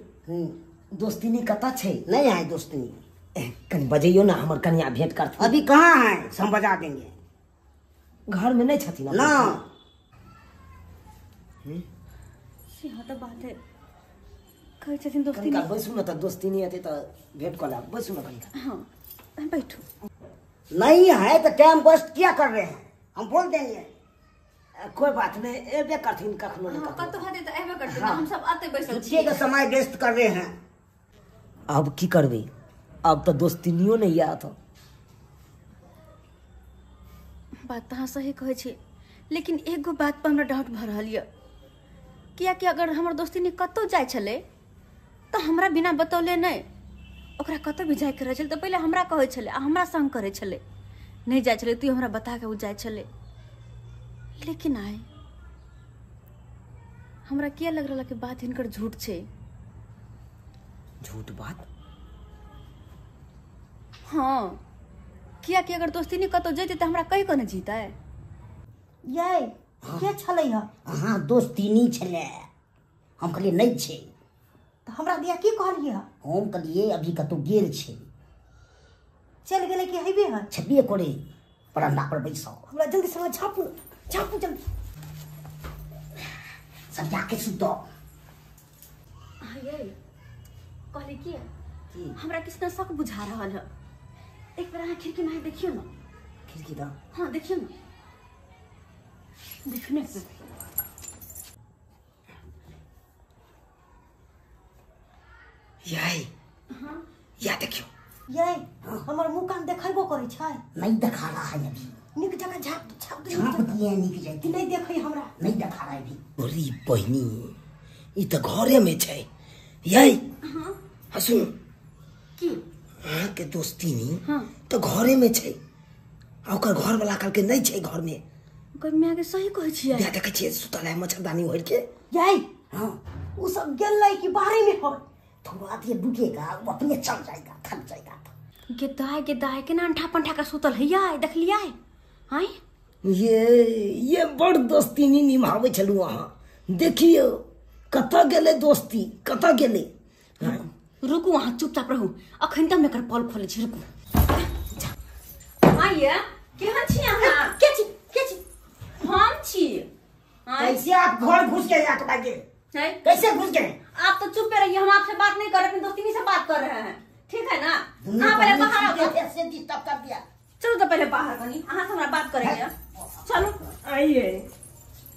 दोस्ती नहीं कता छे? नहीं आए दोस्ती नहीं। कनी बजइयो ना, हमर कन्या भेंट करती। अभी कहाँ है? हम बजा देंगे। घर में नहीं छथी ना। यहाँ तो बात है, कहे छथिन दोस्ती कनिका नहीं। बैसू ना, तो दोस्ती नहीं आते तो भेंट कर ला। बैसू ना कनिका। हाँ बैठो। नहीं है तो टाइम वेस्ट क्या कर रहे हैं? हम बोल देंगे। कोई बात नहीं, एबे करथिन कखनो न हाँ कखनो। कतो हाथे तो एबे करते, हम सब आते बैसल छुट्टी का समय वेस्ट कर रहे हैं। अब की करबे? अब तो दोस्ती नियो नहीं आत। बात तो सही कहे छे, लेकिन एगो बात पर हमरा डाउट भ रहल है। किया कि अगर हमर दोस्ती ने कतो जाय छले तो हमरा बिना बतौले नहीं, ओकरा कतो भी जाय के रहे छले तो पहले हमरा कहे छले, आ हमरा संग करे छले। नहीं जाय छले तू हमरा बता के उ जाय छले, लेकिन आए हमरा किया लग रहा कि बात हिनकर झूठ छे। झूठ बात? हाँ, किया कि अगर दोस्ती नहीं कतो जैते तो हमरा कहि को न जीता है। ये के छले ह? हाँ दोस्ती नहीं छले, हम कहलिए नहीं छे। तो हमरा दिया की कहलिए ह? हम कहलिए अभी कतो गेल छे। चल गेले कि हेबे ह? छबिए करे बरामदा पर बैसो। हमरा जल्दी से झापू झापू जल्दी। सब जाके सुतो। हाँ ये कहले किया हमरा किसने शक बुझा रहा है। एक बार खिड़की में देखियो ना। खिड़की दा हाँ देखियो ना, देखने से यही हाँ या देखियो ये हमर मुंह कान देखैबो करै छै। नहीं दिखा रहा है अभी। निक जगह झाप छाप दे झाँप दिए निक जाए कि नहीं देखै हमरा। नहीं दिखा रहा है अभी। अरे बहनी ई तो घरे में छै। यही हाँ सुन की अहाँ के दोस्ती नी हाँ तो घरे में छै। ओकर घर वाला कल के नहीं छै घर में। कोई मैं के सही कहै छियै। बिया देखे छियै सुतल है मच्छरदानी ओढ़ के। ये हाँ उ सब गेलै कि बाहर में हो। थोड़ा देर रुकेगा वो अपने चल जाएगा थक जाएगा। गेदाय के ना अंठा पंठा का सुतल है यार, देख लिया है। हां ये बड़ दोस्ती नी निभावे छलु अहाँ। देखियो कतऽ गेले दोस्ती कतऽ गेले। रुकू वहां चुपचाप रहू, अखन तक मेकर पल खोले छी। रुकू आइए केहन छी अहाँ? के छी हम छी। कैसे आप घर घुस गए आके बागे? कैसे घुस गए? आप तो चुप रहिए, हम आपसे बात नहीं कर रहे, अपनी दोस्ती से बात कर रहे हैं, ठीक है ना? आप पहले बाहर आओ। ऐसे डिस्टर्ब कर दिया। चलो तो पहले बाहर बनी, अहाँ से हमारा बात करेंगे। चलो आइए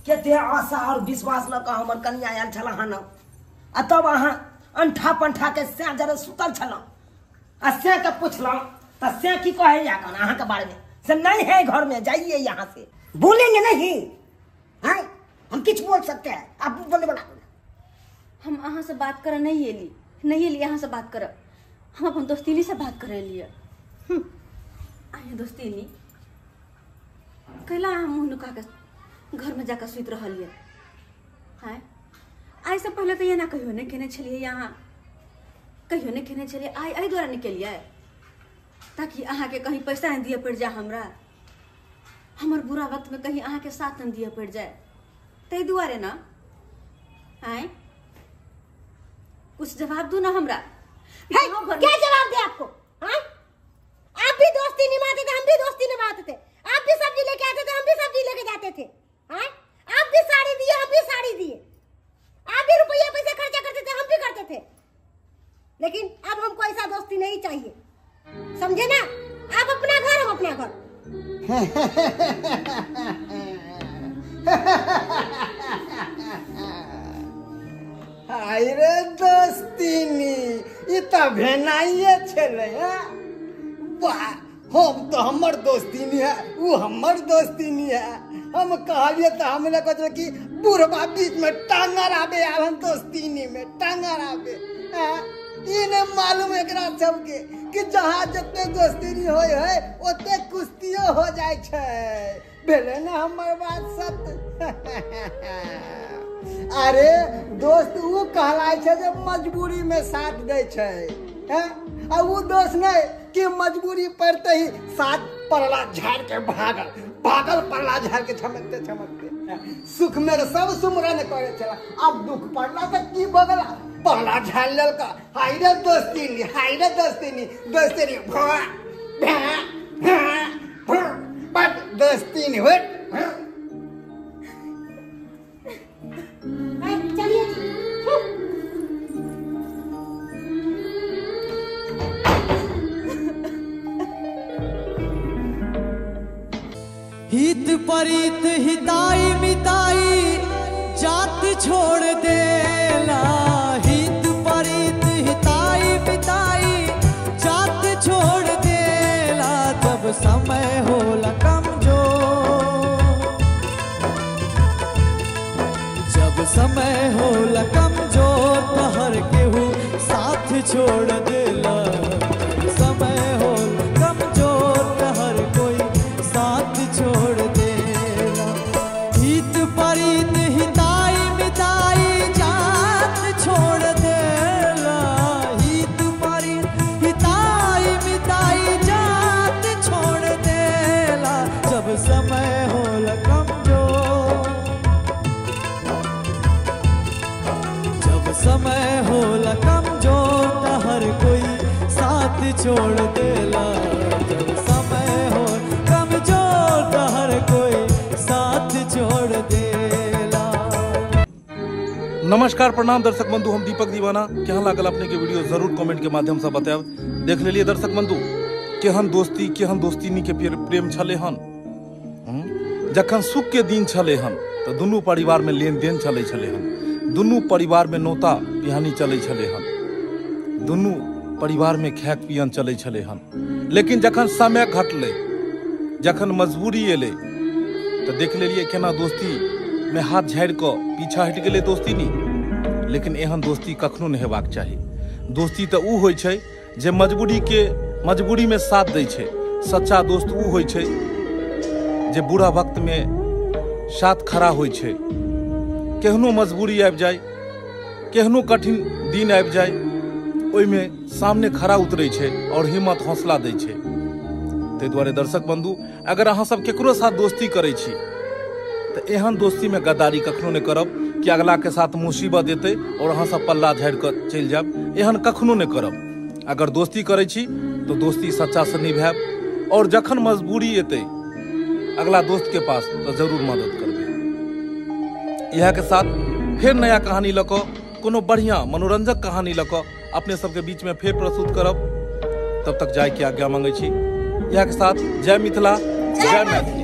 कते आशा और विश्वास ल का हमर कन्या आयल छला हन। आ तब अहाँ अंठा पंठा के से जरे सुतल छल आ से के पूछलौ त से की कहे या कन अहाँ के बारे में से नहीं है घर में, जाइए यहाँ से। बोलेंगे नहीं हैं? हम कुछ बोल सकते हैं, आप बोले बना। हम अहाँ से बात कर नहीं एली अहाँ से बात कर, हम अपन दोस्तिनी से बात करे लिए। आइए दोस्तिनी कैला हम मुँह नुका के घर में जाकर सुत रहिए हैं? आई से पहले तो ये ना कहियो नहीं खेने छलिए, यहाँ कहियो नहीं खेने छलिए। आई द्वारा निकलिए ताकि अहाँ के कहीं पैसा नहीं दिए पड़ जाए, हमरा हमर बुरा वक्त में कहीं अहाँ के साथ नहीं दिए पड़ जाए, तै दुआरे ना। हैं कुछ जवाब दो ना हमरा। क्या जवाब दे आपको? हाँ? आप भी दोस्ती निभाते थे, हम भी दोस्ती निभाते थे। आप भी सब्जी लेके आते थे, हम भी सब्जी लेके जाते थे। हाँ? आप भी साड़ी दिए, हम भी साड़ी दिए। आप भी रुपया पैसे खर्चा करते थे, हम भी करते थे। लेकिन अब हमको ऐसा दोस्ती नहीं चाहिए, समझे ना? आप अपना घर, हम अपना घर। हाय रे दोस्तीनी ई त भेनाइए छले। वाह हम तो हमर दोस्तीनी है, वो हमर दोस्तीनी है। हम कहलिए तो हमने कहे कि बुढ़वा बीच में टांगर आबे, हम दोस्तीनी में टांगर आबे। इने मालूम एकरा सबके कि जहाँ जितने दोस्तीनी होय है ओते कुश्तियो हो जाय छै। भेले ना हमर बात सत्य। अरे दोस्त वो कहलाय छै जे मजबूरी में साथ दे छै। अब वो दोस्त नहीं कि मजबूरी पड़ते ही साथ परला झाड़ के भागल परला झाड़ के छमकते सुख में सब सुमरन करे चला। अब दुख पड़ला तो की बगला परला झाड़ ललका। हाय रे दोस्तीनी बट दोस्तीनी हो। चलिए हित परित हिताई मिताई जात छोड़ देला। हित परित हिताई मिताई जात छोड़ देला। जब समय होला कमजोर, जब समय होला कमजोर तो हर केहू साथ छोड़ देला। जब समय होला कमजोर तो हर कोई साथ छोड़ देला। हित परित हिताई मिताई जात छोड़ देला। हित परित हिताई मिताई जात छोड़ देला। जब समय होला कमजोर, जब समय होला कमजोर तो हर कोई साथ छोड़ देला। जब समय हो कमजोर तो हर कोई साथ छोड़ देला। नमस्कार प्रणाम दर्शक बंधु, हम दीपक दीवाना। केहन लागल अपने के वीडियो जरूर कमेंट के माध्यम से बताएब। देख लेलिए दर्शक बंधु, केहन दोस्ती केहन दोस्तीनी के प्रेम छले हन। जखन सुख के दिन छले हन तो दुनू परिवार में लेन देन चले छले हन, दुनू परिवार में नोता पिहानी चले छले हन, दुनू परिवार में खैक पियन चले छले हन। लेकिन जखन समय घटले, जखन मजबूरी एले तो देख लेलिए केना दोस्ती में हाथ झाड़ि कऽ पीछा हटि गेलै दोस्ती नी। लेकिन एहन दोस्ती कखनो नहीं हेबाक चाही। दोस्ती तो उ होइ छै जे मजबूरी में साथ दै छै। सच्चा दोस्त उ होइ छै जे बुरा वक्त में साथ खड़ा होइ छै। केहनो मजबूरी आबि जाए, केहनो कठिन दिन आबि जाए, ओहिमे सामने खड़ा उतरै छै और हिम्मत हौसला दै छै। ताहि दुआरे दर्शक बंधु, अगर अहाँ सब केकरो साथ दोस्ती करै छी तो एहन दोस्ती में गद्दारी कखनो नहीं करब कि अगला के साथ मुसीबत एतै और अहाँ सब पल्ला झाड़ि कऽ चलि जायब। एहन कखनो नहीं करब। अगर दोस्ती करै छी तो दोस्ती सच्चा से निभायब और जखन मजबूरी एतै अगला दोस्त के पास तो जरूर मदद करबै। यह के साथ फिर नया कहानी लऽ कऽ, कोनो बढ़िया मनोरंजक कहानी लऽ कऽ अपने सबके बीच में फिर प्रस्तुत करब। तब तक जाय के आज्ञा मांगै छी। यह के साथ जय मिथिला, जय मैथिली।